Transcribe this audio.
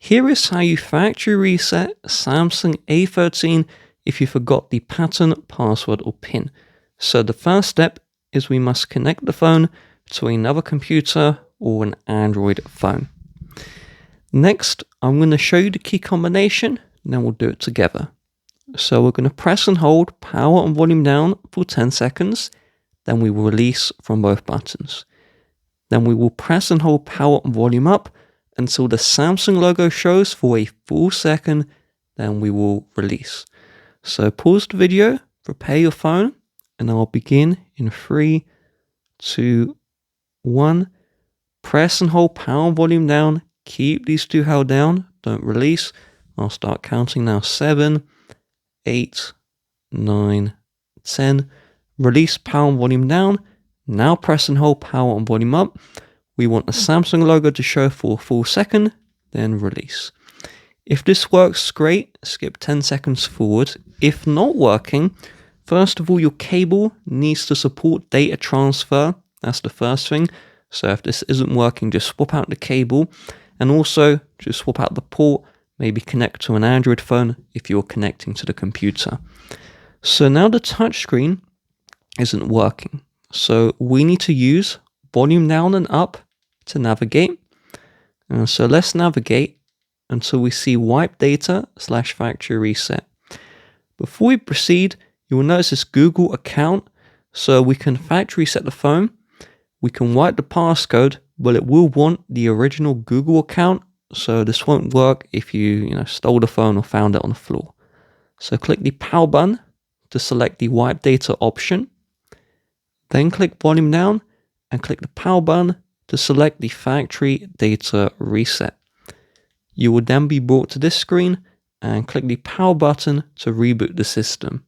Here is how you factory reset Samsung A13 if you forgot the pattern, password or PIN. So the first step is we must connect the phone to another computer or an Android phone. Next, I'm going to show you the key combination, and then we'll do it together. So we're going to press and hold power and volume down for 10 seconds, then we will release from both buttons. Then we will press and hold power and volume up until the Samsung logo shows for a full second, then we will release. So pause the video, prepare your phone, and I'll begin in 3, 2, 1. Press and hold power and volume down. Keep these two held down, don't release. I'll start counting now. 7, 8, 9, 10. Release power and volume down. Now press and hold power and volume up. We want the Samsung logo to show for a full second, then release. If this works, great, skip 10 seconds forward. If not working, first of all, your cable needs to support data transfer. That's the first thing. So if this isn't working, just swap out the cable, and also just swap out the port, maybe connect to an Android phone if you're connecting to the computer. So now the touchscreen isn't working. So we need to use volume down and up to navigate. So let's navigate until we see wipe data / factory reset. Before we proceed, you will notice this Google account. So we can factory reset the phone. We can wipe the passcode, but it will want the original Google account. So this won't work if you stole the phone or found it on the floor. So click the power button to select the wipe data option. Then click volume down and click the power button to select the factory data reset. You will then be brought to this screen and click the power button to reboot the system.